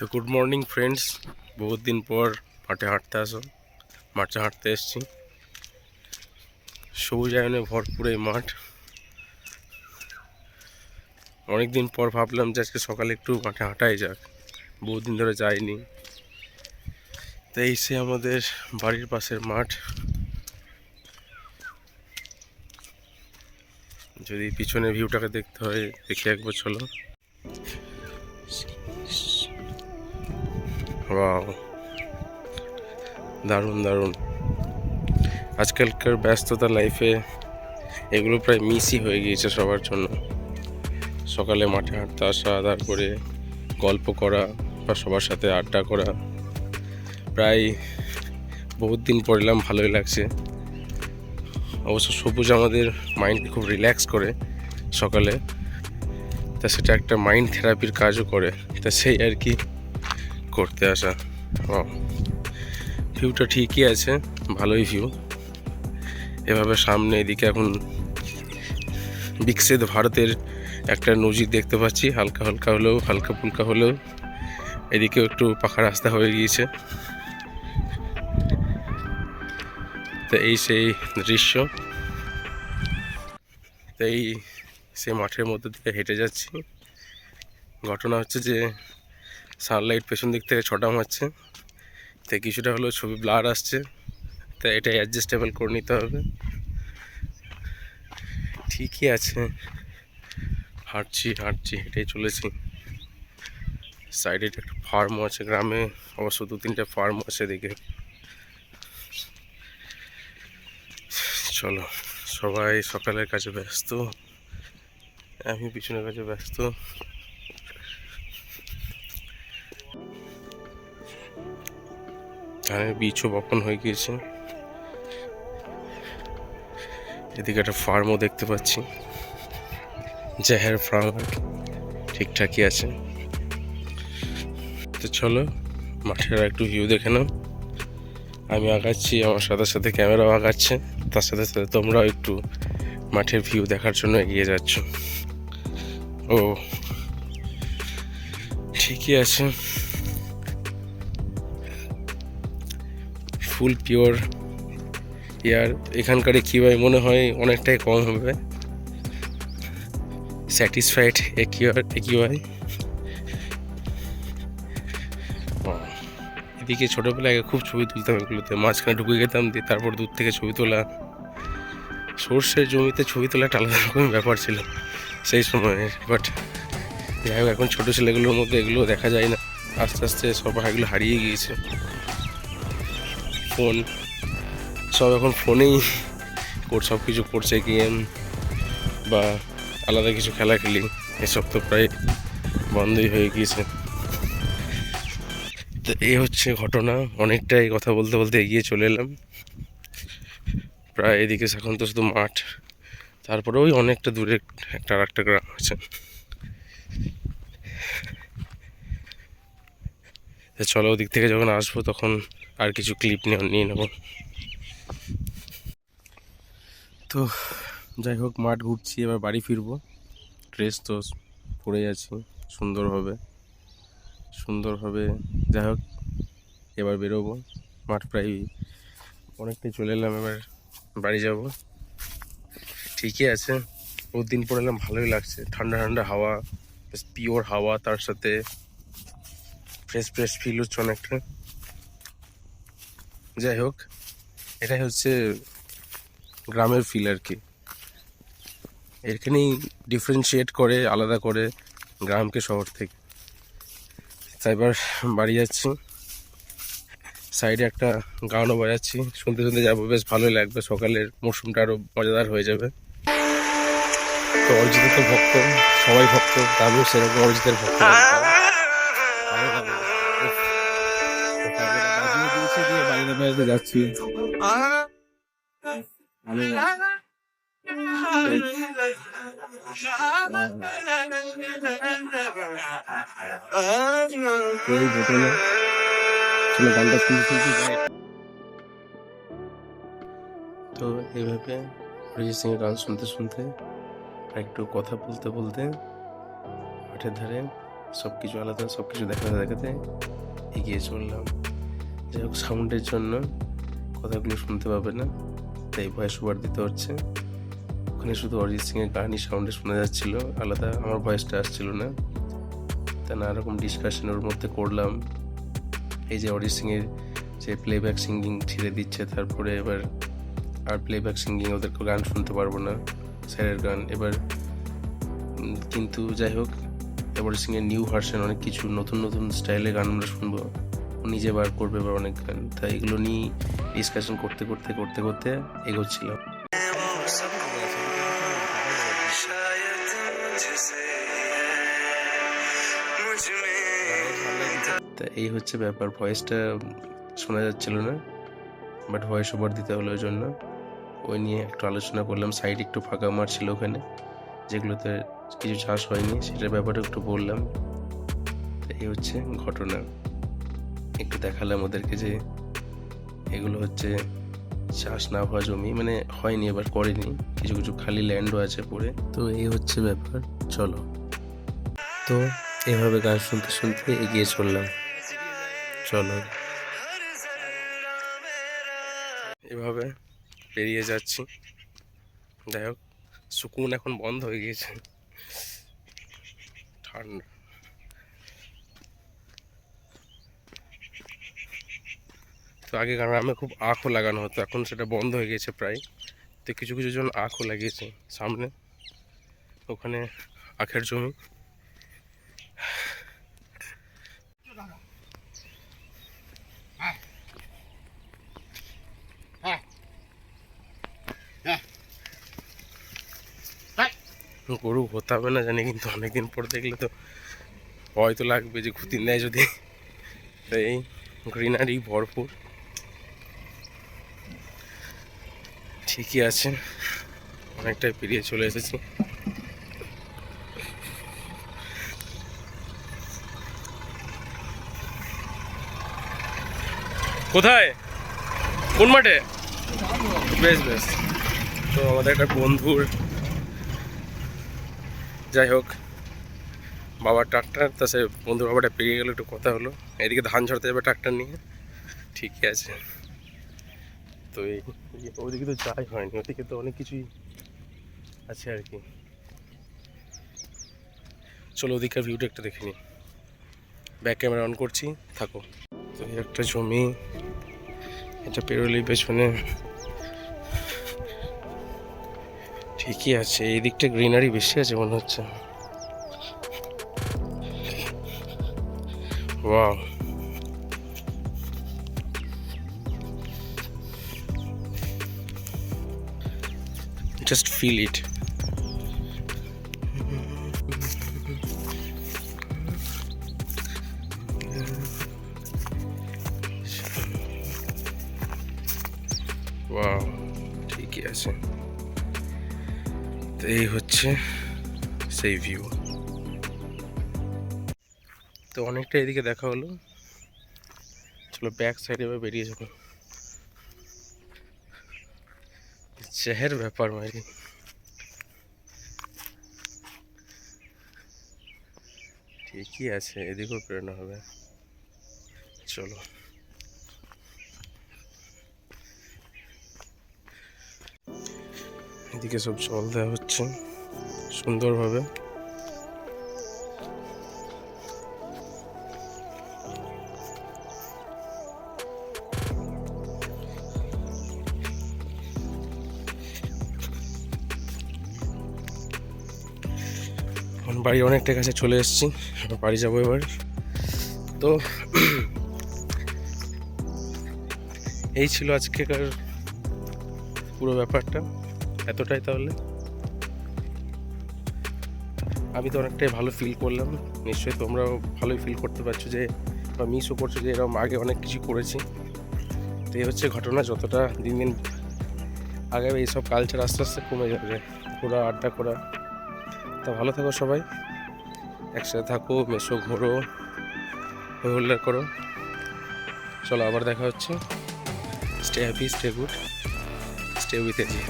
তো good morning friends, বহুত দিন পর মাঠে হাঁটতে আসো। মাঠে হাঁটতে এসেছি, সবুজায়নে ভরপুর এই মাঠ। অনেক দিন পর ভাবলাম যে আজকে সকালে একটু মাঠে হাঁটাই যাক, বহুত দিন ধরে যাইনি। তো এই সে আমাদের বাড়ির পাশের মাঠ। যদি পিছনে ভিউটাকে দেখতে হয়, দেখি একবার চলো। ওয়াও, দারুণ দারুণ। আজকালকার ব্যস্ততা লাইফে এগুলো প্রায় মিসই হয়ে গিয়েছে সবার জন্য। সকালে মাঠে হাঁটতে আসা, তারপরে গল্প করা বা সবার সাথে আড্ডা করা, প্রায় বহুত দিন পর এলাম, ভালোই লাগছে। অবশ্য সবুজ আমাদের মাইন্ডকে খুব রিল্যাক্স করে সকালে, তা সেটা একটা মাইন্ড থেরাপির কাজও করে। তা সেই আর কি করতে আসা। ভিউটা ঠিকই আছে, ভালোই ভিউ। এভাবে সামনে এদিকে এখন বিকশিত ভারতের একটা নজির দেখতে পাচ্ছি, হালকা হালকা হলেও, হালকা ফুলকা হলেও। এদিকেও একটু পাকা রাস্তা হয়ে গিয়েছে। তো এই সেই দৃশ্য। তো এই সেই মাঠের মধ্যে দিয়ে হেঁটে যাচ্ছি। ঘটনা হচ্ছে যে সানলাইট পেছন দিক থেকে ছটা মারছে, তো কিছুটা হলেও ছবি ব্লার আসছে। তা এটা অ্যাডজাস্টেবল করে নিতে হবে। ঠিকই আছে, হাঁটছি হাঁটছি হেঁটেই চলেছি। সাইডে একটা ফার্মও আছে, গ্রামে অবশ্য 2-3টে ফার্ম আছে এদিকে। চলো, সবাই সকালের কাজে ব্যস্ত, আমি পিছনের কাজে ব্যস্ত। ধানের বীজও বপন হয়ে গিয়েছে। এদিকে একটা ফার্মও দেখতে পাচ্ছি, জাহের ফার্ম, ঠিকঠাকই আছে। তো চলো মাঠের একটু ভিউ দেখে নাও। আমি আগাচ্ছি, আমার সাথে সাথে ক্যামেরাও আগাচ্ছে, তার সাথে সাথে তোমরাও একটু মাঠের ভিউ দেখার জন্য এগিয়ে যাচ্ছ। ও ঠিকই আছে, ফুল পিওর এয়ার। এখানকার কিউআই মনে হয় অনেকটাই কম হবে, স্যাটিসফাইড কিউআই। এদিকে ছোটোবেলায় খুব ছবি তুলতাম এগুলোতে, মাঝখানে ঢুকে যেতাম, দিয়ে তারপর দূর থেকে ছবি তোলা। সর্ষের জমিতে ছবি তোলা একটা আলাদা রকমের ব্যাপার ছিল সেই সময়ে। বাট যাই হোক, এখন ছোটো ছেলেগুলোর মধ্যে এগুলো দেখা যায় না, আস্তে আস্তে সব এগুলো হারিয়ে গিয়েছে। ফোন, সব এখন ফোনেই সব কিছু করছে, গেম বা আলাদা কিছু খেলা খেলি, এসব তো প্রায় বন্ধই হয়ে গিয়েছে। তো এই হচ্ছে ঘটনা। অনেকটাই কথা বলতে বলতে এগিয়ে চলে এলাম প্রায়। এদিকে এখন তো শুধু মাঠ, তারপরে ওই অনেকটা দূরে একটা আর একটা গ্রাম আছে। চলো ওদিক থেকে যখন আসবো তখন আর কিছু ক্লিপ নিয়ে নেব। তো যাই হোক, মাঠ ঘুরছি, এবার বাড়ি ফিরবো। ড্রেস তো পরে আছি সুন্দরভাবে সুন্দরভাবে। যাই হোক, এবার বেরোবো। মাঠ প্রায় অনেকটাই চলে এলাম, এবার বাড়ি যাব। ঠিকই আছে, বহুত দিন পর এলাম, ভালোই লাগছে। ঠান্ডা ঠান্ডা হাওয়া, পিওর হাওয়া, তার সাথে ফ্রেশ ফ্রেশ ফিল হচ্ছে অনেকটা। যাই হোক, এটাই হচ্ছে গ্রামের ফিল আর কি। এখানেই ডিফারেন্সিয়েট করে, আলাদা করে গ্রামকে শহর থেকে। তাই এবার বাড়ি যাচ্ছি, সাইডে একটা গানও বাজাচ্ছি, শুনতে শুনতে যাবো, বেশ ভালোই লাগবে। সকালের মরশুমটা আরও মজাদার হয়ে যাবে। তো অরিজিতের তো ভক্ত, সবাই ভক্ত, আমিও সেরকম অরিজিতের ভক্ত। বাড়িতে বাড়িতে যাচ্ছি আমি। গানটা শুনতে শুনতে, তো এইভাবে অরিজিৎ সিংয়ের গান শুনতে শুনতে, একটু কথা বলতে বলতে মাঠের ধারে সব কিছু আলাদা, সব কিছু দেখাতে দেখাতে এগিয়ে চললাম। যাই হোক, সাউন্ডের জন্য কথাগুলো শুনতে পাবে না, তাই ভয়েস ওভার দিতে হচ্ছে। ওখানে শুধু অরিজিৎ সিংয়ের গানই সাউন্ডে শোনা যাচ্ছিল, আলাদা আমার ভয়েসটা আসছিল না। তা নানা রকম ডিসকাশন ওর মধ্যে করলাম। এই যে অরিজিৎ সিংয়ের যে প্লেব্যাক সিঙ্গিং ছেড়ে দিচ্ছে, তারপরে এবার আর প্লেব্যাক সিঙ্গিং ওদেরকে গান শুনতে পারবো না, স্যারের গান এবার। কিন্তু যাই হোক, অরিজিৎ সিংয়ের নিউ ভার্সন, অনেক কিছু নতুন নতুন স্টাইলের গান আমরা শুনবো, ও নিজে বার করবে এবার অনেক গান। তাই এগুলো নিয়ে ডিসকাশন করতে করতে করতে করতে এগোচ্ছিলাম। তা এই হচ্ছে ব্যাপার, ভয়েসটা শোনা যাচ্ছিল না, বাট ভয়েস ওভার দিতে হলো ওই জন্য। ওই নিয়ে একটু আলোচনা করলাম, সাইড একটু ফাঁকা মারছিল ওখানে, যেগুলোতে কিছু চাষ হয়নি, সেটার ব্যাপারে একটু বললাম। এই হচ্ছে ঘটনা, একটু দেখালাম ওদেরকে যে এগুলো হচ্ছে চাষ না হওয়া জমি, মানে হয়নি, এবার করেনি, কিছু কিছু খালি ল্যান্ডও আছে পড়ে। তো এই হচ্ছে ব্যাপার, চলো। তো এভাবে গান শুনতে শুনতে এগিয়ে চললাম, চলো। এভাবে পেরিয়ে যাচ্ছি। যাই হোক, সুকুন এখন বন্ধ হয়ে গিয়েছে, ঠান্ডা। তো আগে গ্রামে খুব আখও লাগানো হতো, এখন সেটা বন্ধ হয়ে গেছে প্রায়। তো কিছু কিছু জন আখও লাগিয়েছে সামনে, ওখানে আখের জমি। গরু হতে হবে না জানি, কিন্তু অনেকদিন পর দেখলে তো ভয় তো লাগবে যে ক্ষতি নেয় যদি। তো এই গ্রিনারি ভরপুর, ঠিকই আছে, অনেকটাই পেরিয়ে চলে এসেছি। কোথায়, কোন মাঠে? বেশ বেশ। তো আমাদের একটা বন্ধুর, যাই হোক, বাবার ট্রাক্টর, তা সে বন্ধুর বাবাটা পেরিয়ে গেল, একটু কথা হলো। এদিকে ধান ঝরতে যাবে ট্রাক্টর নিয়ে, ঠিকই আছে। তো এই ওদিকে তো যাই হয়নি, ওদিকে তো অনেক কিছুই আছে আর কি। চলো ওদিকের ভিউটা একটু দেখে নিই, ব্যাক ক্যামেরা অন করছি, থাকো। তো এই একটা জমি, এটা পেরোলেই পেছনে, ঠিকই আছে। এই দিকটা গ্রিনারি বেশি আছে মনে হচ্ছে। Wow, just feel it. Wow, ঠিকই আছে। তো এই হচ্ছে সেই ভিউ। তো অনেকটা এদিকে দেখা হলো, চলো ব্যাক সাইডে এবার বেরিয়ে যাবো। শহর ব্যাপার মারি, ঠিকই আছে, এদিকেও বেরোনো হবে, চলো। এদিকে সব জল দেওয়া হচ্ছে সুন্দরভাবে। বাড়ি অনেকটা কাছে চলে এসেছি, বাড়ি যাবো এবার। তো এই ছিল আজকেকার পুরো ব্যাপারটা, এতটাই। তাহলে আমি তো অনেকটাই ভালো ফিল করলাম, নিশ্চয়ই তোমরাও ভালোই ফিল করতে পারছো, যে বা মিসও করছো যে এরকম আগে অনেক কিছু করেছি। তো এই হচ্ছে ঘটনা, যতটা দিন দিন আগে এইসব কালচার আস্তে আস্তে কমে যাবে, ঘোরা আড্ডা করা। তা ভালো থাকো সবাই, একসাথে থাকো, মেশো, ঘোরো, হই হুল্লোড় করো। চলো আবার দেখা হচ্ছে। Stay happy, stay good, stay with AG.